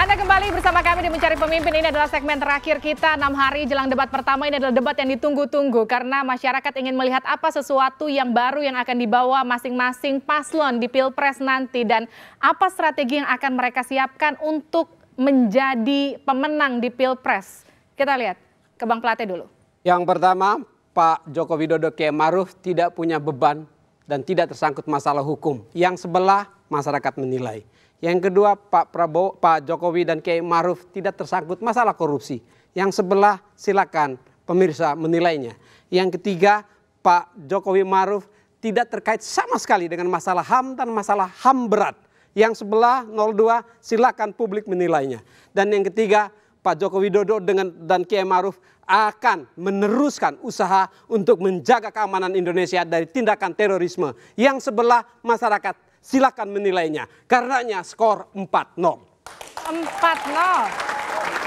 Anda kembali bersama kami di Mencari Pemimpin. Ini adalah segmen terakhir kita 6 hari jelang debat pertama. Ini adalah debat yang ditunggu-tunggu karena masyarakat ingin melihat apa sesuatu yang baru yang akan dibawa masing-masing paslon di Pilpres nanti. Dan apa strategi yang akan mereka siapkan untuk menjadi pemenang di Pilpres. Kita lihat ke Bang Plate dulu. Yang pertama, Pak Joko Widodo Kiai Maruf tidak punya beban dan tidak tersangkut masalah hukum. Yang sebelah masyarakat menilai. Yang kedua, Pak Jokowi dan Kiai Maruf tidak tersangkut masalah korupsi. Yang sebelah silakan pemirsa menilainya. Yang ketiga, Pak Jokowi Maruf tidak terkait sama sekali dengan masalah HAM dan masalah HAM berat. Yang sebelah 02 silakan publik menilainya. Dan yang ketiga, Pak Joko Widodo dan Kiai Maruf akan meneruskan usaha untuk menjaga keamanan Indonesia dari tindakan terorisme. Yang sebelah masyarakat silakan menilainya. Karenanya skor 4-0. 4-0.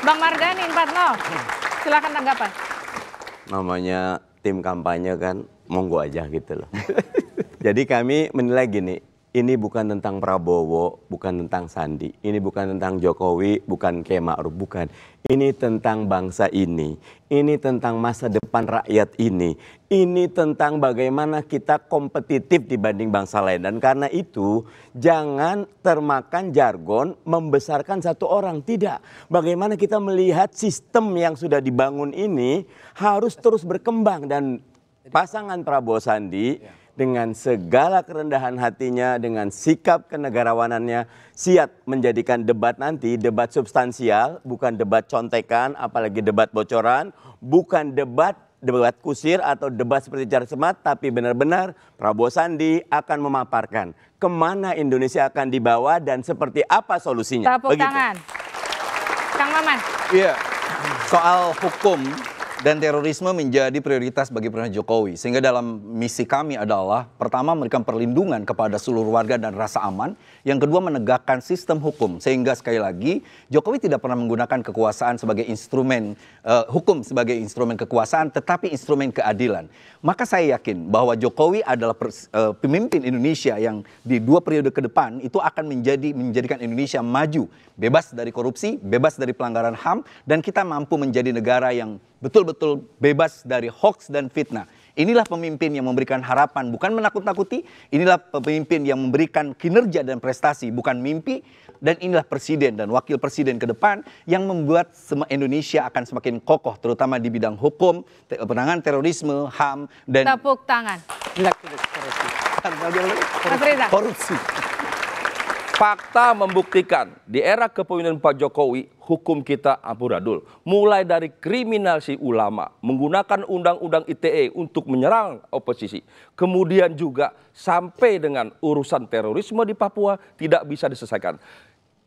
Bang Mardhani 4-0. Silakan tanggapan. Namanya tim kampanye kan, monggo aja gitu loh. Jadi kami menilai gini, ini bukan tentang Prabowo, bukan tentang Sandi. Ini bukan tentang Jokowi, bukan Kiai Ma'ruf, bukan. Ini tentang bangsa ini. Ini tentang masa depan rakyat ini. Ini tentang bagaimana kita kompetitif dibanding bangsa lain. Dan karena itu jangan termakan jargon membesarkan satu orang. Tidak. Bagaimana kita melihat sistem yang sudah dibangun ini harus terus berkembang. Dan pasangan Prabowo Sandi dengan segala kerendahan hatinya, dengan sikap kenegarawanannya, siap menjadikan debat nanti debat substansial, bukan debat contekan, apalagi debat bocoran, bukan debat kusir atau debat seperti jar semat, tapi benar-benar Prabowo Sandi akan memaparkan kemana Indonesia akan dibawa dan seperti apa solusinya. Tepuk tangan. Kang Maman. Iya, soal hukum dan terorisme menjadi prioritas bagi Presiden Jokowi. Sehingga dalam misi kami adalah pertama memberikan perlindungan kepada seluruh warga dan rasa aman. Yang kedua menegakkan sistem hukum. Sehingga sekali lagi Jokowi tidak pernah menggunakan kekuasaan sebagai instrumen hukum sebagai instrumen kekuasaan, tetapi instrumen keadilan. Maka saya yakin bahwa Jokowi adalah pemimpin Indonesia yang di 2 periode ke depan itu akan menjadikan Indonesia maju, bebas dari korupsi, bebas dari pelanggaran HAM, dan kita mampu menjadi negara yang betul-betul bebas dari hoax dan fitnah. Inilah pemimpin yang memberikan harapan, bukan menakut-nakuti. Inilah pemimpin yang memberikan kinerja dan prestasi, bukan mimpi. Dan inilah presiden dan wakil presiden ke depan yang membuat Indonesia akan semakin kokoh, terutama di bidang hukum, penanganan terorisme, HAM, dan tepuk tangan. korupsi. Fakta membuktikan di era kepemimpinan Pak Jokowi, hukum kita amburadul. Mulai dari kriminalisasi ulama, menggunakan undang-undang ITE untuk menyerang oposisi. Kemudian juga sampai dengan urusan terorisme di Papua tidak bisa diselesaikan.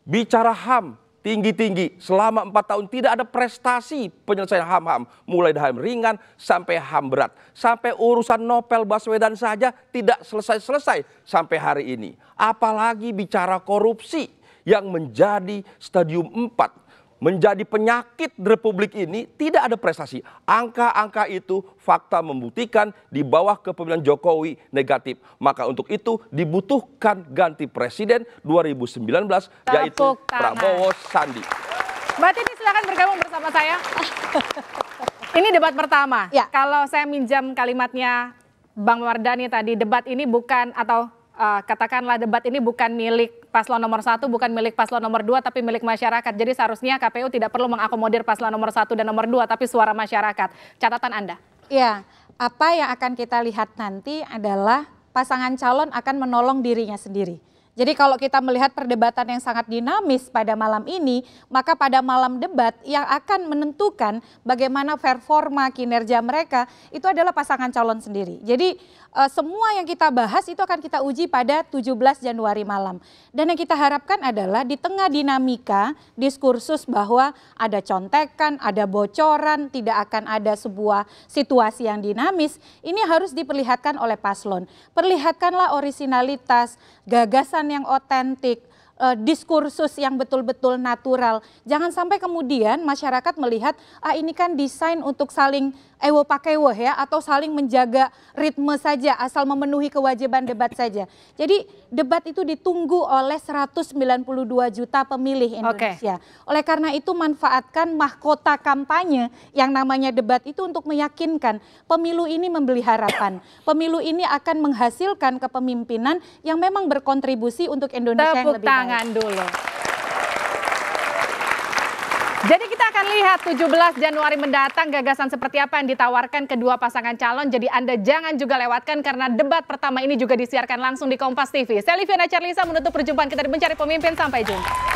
Bicara HAM, tinggi-tinggi, selama 4 tahun tidak ada prestasi penyelesaian HAM-HAM. Mulai dari HAM ringan sampai HAM berat. Sampai urusan Novel Baswedan saja tidak selesai-selesai sampai hari ini. Apalagi bicara korupsi yang menjadi stadium 4. Menjadi penyakit Republik ini tidak ada prestasi. Angka-angka itu fakta membuktikan di bawah kepemimpinan Jokowi negatif. Maka untuk itu dibutuhkan ganti presiden 2019 yaitu Prabowo Sandi. Mbak Titi silakan bergabung bersama saya. Ini debat pertama. Ya. Kalau saya minjam kalimatnya Bang Mardhani tadi, debat ini bukan atau katakanlah debat ini bukan milik paslon nomor 1, bukan milik paslon nomor 2, tapi milik masyarakat. Jadi seharusnya KPU tidak perlu mengakomodir paslon nomor 1 dan nomor 2, tapi suara masyarakat. Catatan Anda? Ya, apa yang akan kita lihat nanti adalah pasangan calon akan menolong dirinya sendiri. Jadi kalau kita melihat perdebatan yang sangat dinamis pada malam ini, maka pada malam debat yang akan menentukan bagaimana performa kinerja mereka itu adalah pasangan calon sendiri. Jadi semua yang kita bahas itu akan kita uji pada 17 Januari malam. Dan yang kita harapkan adalah di tengah dinamika diskursus bahwa ada contekan, ada bocoran, tidak akan ada sebuah situasi yang dinamis, ini harus diperlihatkan oleh paslon. Perlihatkanlah orisinalitas, gagasan yang otentik, diskursus yang betul-betul natural. Jangan sampai kemudian masyarakat melihat, ini kan desain untuk saling ewo pakewo ya, atau saling menjaga ritme saja, asal memenuhi kewajiban debat saja. Jadi debat itu ditunggu oleh 192 juta pemilih Indonesia. Oleh karena itu manfaatkan mahkota kampanye yang namanya debat itu untuk meyakinkan pemilu ini membeli harapan. Pemilu ini akan menghasilkan kepemimpinan yang memang berkontribusi untuk Indonesia yang lebih baik. Dulu. Jadi kita akan lihat 17 Januari mendatang gagasan seperti apa yang ditawarkan kedua pasangan calon. Jadi Anda jangan juga lewatkan karena debat pertama ini juga disiarkan langsung di Kompas TV. Saya Liviana Charlisa menutup perjumpaan kita di Mencari Pemimpin. Sampai jumpa.